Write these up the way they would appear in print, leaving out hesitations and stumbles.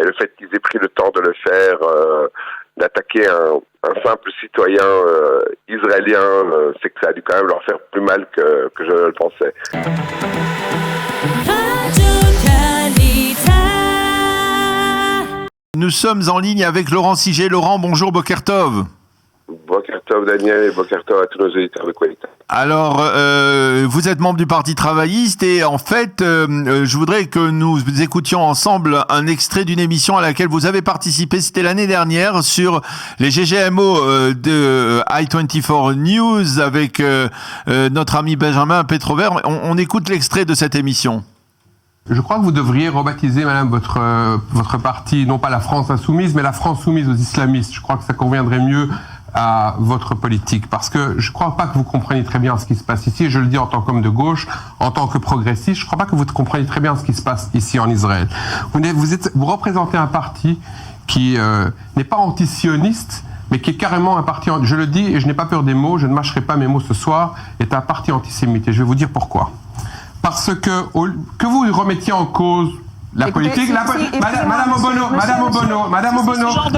le fait qu'ils aient pris le temps de le faire, d'attaquer un simple citoyen israélien, c'est que ça a dû quand même leur faire plus mal que je ne le pensais. Nous sommes en ligne avec Laurent Siget. Laurent, bonjour, Boker Tov. Boker Tov Daniel et Boker Tov à tous nos éditeurs de Qualité. Alors, vous êtes membre du Parti travailliste et en fait, je voudrais que nous écoutions ensemble un extrait d'une émission à laquelle vous avez participé. C'était l'année dernière sur les GGMO de I24 News avec notre ami Benjamin Petrover. On écoute l'extrait de cette émission. Je crois que vous devriez rebaptiser, madame, votre parti, non pas la France insoumise, mais la France soumise aux islamistes. Je crois que ça conviendrait mieux à votre politique, parce que je ne crois pas que vous compreniez très bien ce qui se passe ici, et je le dis en tant qu'homme de gauche, en tant que progressiste, je ne crois pas que vous compreniez très bien ce qui se passe ici en Israël. Vous représentez un parti qui n'est pas anti-sioniste, mais qui est carrément un parti, je le dis, et je n'ai pas peur des mots, je ne mâcherai pas mes mots ce soir, est un parti antisémite, et je vais vous dire pourquoi. Parce que vous remettiez en cause la politique, Madame Obono,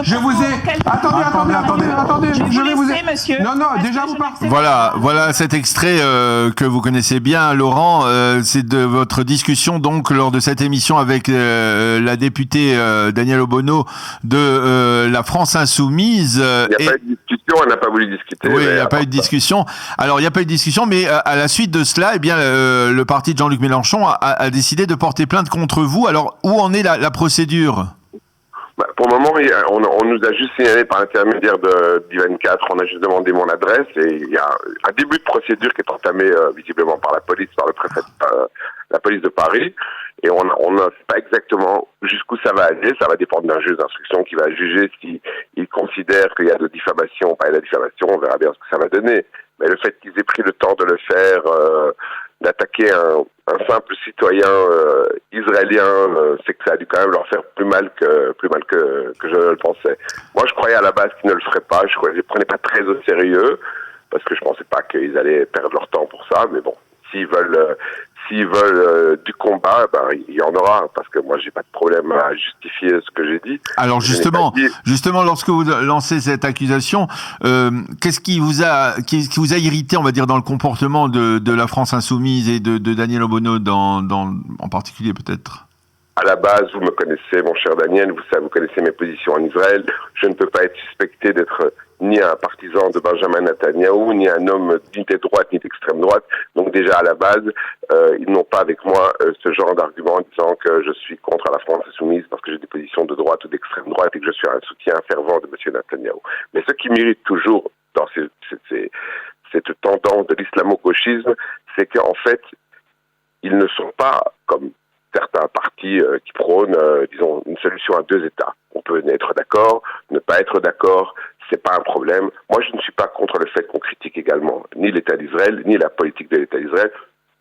je vous ai... Attendez, je vais vous... Non, déjà vous partez. Voilà cet extrait que vous connaissez bien, Laurent, c'est de votre discussion donc lors de cette émission avec la députée Danielle Obono de la France Insoumise. Il n'y a pas eu de discussion, elle n'a pas voulu discuter. Oui, il n'y a pas eu de discussion. Alors, il n'y a pas eu de discussion, mais à la suite de cela, eh bien, le parti de Jean-Luc Mélenchon a décidé de porter plainte contre vous. Alors, où en est la procédure ? Pour le moment, on nous a juste signalé par l'intermédiaire d'I24, on a juste demandé mon adresse et il y a un début de procédure qui est entamé visiblement par la police, par le préfet, la police de Paris. Et on ne sait pas exactement jusqu'où ça va aller. Ça va dépendre d'un juge d'instruction qui va juger s'il considère qu'il y a de diffamation ou pas de la diffamation. On verra bien ce que ça va donner. Mais le fait qu'ils aient pris le temps de le faire, d'attaquer un simple citoyen israélien, c'est que ça a dû quand même leur faire plus mal que je ne le pensais. Moi, je croyais à la base qu'ils ne le feraient pas. Je les prenais pas très au sérieux parce que je pensais pas qu'ils allaient perdre leur temps pour ça. Mais bon, s'ils veulent du combat, il y en aura, parce que moi j'ai pas de problème à justifier ce que j'ai dit. Alors justement, lorsque vous lancez cette accusation, qu'est-ce qui vous a irrité, on va dire, dans le comportement de la France Insoumise et de Danielle Obono en particulier peut-être? À la base, vous me connaissez, mon cher Daniel, vous connaissez mes positions en Israël. Je ne peux pas être suspecté d'être ni un partisan de Benjamin Netanyahou, ni un homme ni de droite, ni d'extrême droite. Donc déjà, à la base, ils n'ont pas avec moi ce genre d'argument en disant que je suis contre la France insoumise parce que j'ai des positions de droite ou d'extrême droite et que je suis un soutien fervent de M. Netanyahou. Mais ce qui m'irrite toujours dans cette tendance de l'islamo-gauchisme, c'est qu'en fait, ils ne sont pas comme certains partis qui prônent, disons, une solution à deux États. On peut être d'accord, ne pas être d'accord, c'est pas un problème. Moi, je ne suis pas contre le fait qu'on critique également ni l'État d'Israël, ni la politique de l'État d'Israël.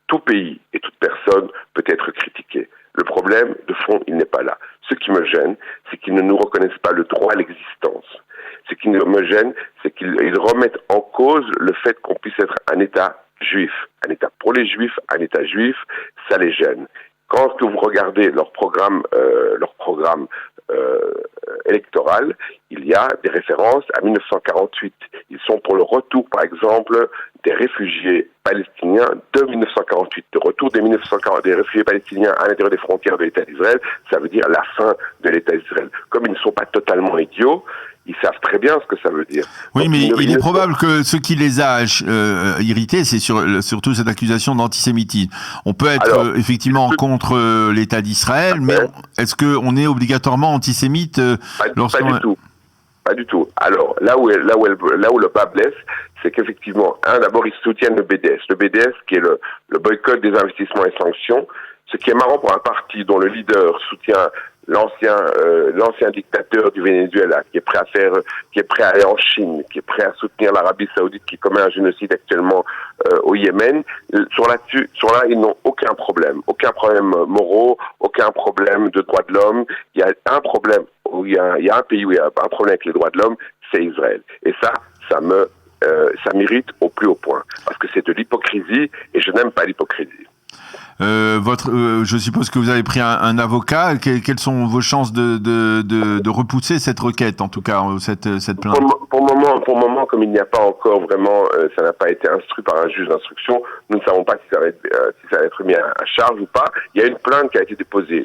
Tout pays et toute personne peut être critiqué. Le problème, de fond, il n'est pas là. Ce qui me gêne, c'est qu'ils ne nous reconnaissent pas le droit à l'existence. Ce qui me gêne, c'est qu'ils remettent en cause le fait qu'on puisse être un État juif. Un État pour les Juifs, un État juif, ça les gêne. Quand vous regardez leur programme électoral, il y a des références à 1948. Ils sont pour le retour, par exemple, des réfugiés palestiniens de 1948. Le retour des réfugiés palestiniens à l'intérieur des frontières de l'État d'Israël, ça veut dire la fin de l'État d'Israël. Comme ils ne sont pas totalement idiots, ils savent très bien ce que ça veut dire. Oui, donc, mais il est probable que ce qui les a irrités, c'est surtout cette accusation d'antisémitisme. On peut être effectivement contre l'État d'Israël, mais est-ce qu'on est obligatoirement antisémite Pas du tout. Alors, là où le bas blesse, c'est qu'effectivement, d'abord, ils soutiennent le BDS. Le BDS, qui est le boycott des investissements et sanctions. Ce qui est marrant pour un parti dont le leader soutient l'ancien dictateur du Venezuela, qui est prêt à aller en Chine, qui est prêt à soutenir l'Arabie Saoudite, qui commet un génocide actuellement au Yémen. Sur là, ils n'ont aucun problème moraux, aucun problème de droits de l'homme. Il y a un problème il y a un pays où il y a un problème avec les droits de l'homme, c'est Israël. Et ça m'irrite au plus haut point, parce que c'est de l'hypocrisie et je n'aime pas l'hypocrisie. Je suppose que vous avez pris un avocat. Quelles sont vos chances de repousser cette requête, en tout cas, cette plainte? Pour le moment, comme il n'y a pas encore vraiment, ça n'a pas été instruit par un juge d'instruction, nous ne savons pas si ça va être mis à charge ou pas. Il y a une plainte qui a été déposée.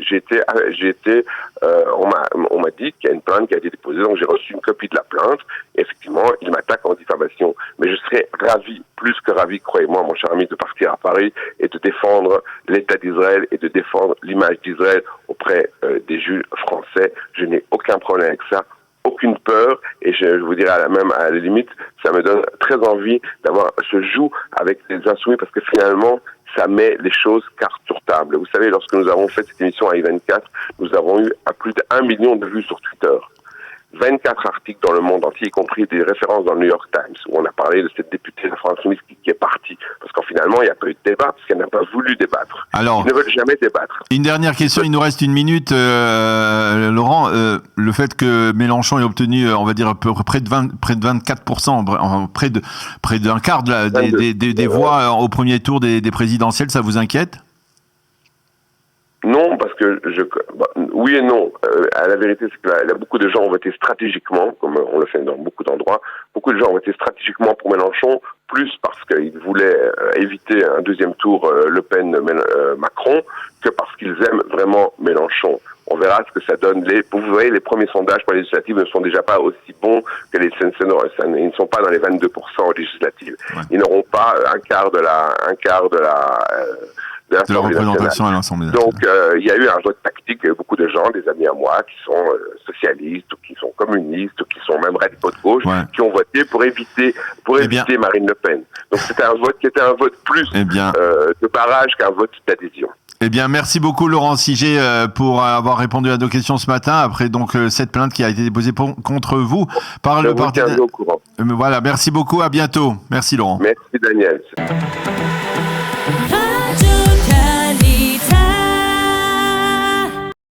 On m'a dit qu'il y a une plainte qui a été déposée, donc j'ai reçu une copie de la plainte. Et effectivement, il m'attaque en diffamation. Mais je serais ravi, plus que ravi, croyez-moi, mon cher ami, de partir à Paris et de défendre l'État d'Israël et de défendre l'image d'Israël auprès des juges français. Je n'ai aucun problème avec ça. Aucune peur, et je vous dirais à la limite, ça me donne très envie d'avoir ce joug avec les insoumis, parce que finalement, ça met les choses carte sur table. Vous savez, lorsque nous avons fait cette émission à I24, nous avons eu à plus d'1 million de vues sur Twitter. 24 articles dans le monde entier, y compris des références dans le New York Times, où on a parlé de cette députée de la France Insoumise qui est partie. Parce qu'en finalement, il n'y a pas eu de débat, parce qu'elle n'a pas voulu débattre. Alors, ils ne veulent jamais débattre. Une dernière question, il nous reste une minute, Laurent. Le fait que Mélenchon ait obtenu, on va dire, près de 24%, près d'un quart des voix au premier tour des présidentielles, ça vous inquiète? Non, parce que oui et non. À la vérité, c'est que beaucoup de gens ont voté stratégiquement, comme on le fait dans beaucoup d'endroits. Beaucoup de gens ont voté stratégiquement pour Mélenchon, plus parce qu'ils voulaient éviter un deuxième tour Le Pen-Macron, que parce qu'ils aiment vraiment Mélenchon. On verra ce que ça donne. Vous voyez, les premiers sondages pour les législatives ne sont déjà pas aussi bons que les sénateurs. Ils ne sont pas dans les 22% législatives. Ouais. Ils n'auront pas un quart de la représentation à l'Assemblée nationale. Donc, il y a eu un vote tactique. Beaucoup de gens, des amis à moi, qui sont socialistes, ou qui sont communistes, ou qui sont même radicaux de gauche, qui ont voté pour éviter Marine Le Pen. Donc, c'était un vote qui était un vote plus de barrage qu'un vote d'adhésion. Eh bien, merci beaucoup Laurent Siget pour avoir répondu à nos questions ce matin, après donc cette plainte qui a été déposée contre vous par le parti. Au courant. Voilà, merci beaucoup, à bientôt. Merci Laurent. Merci Daniel.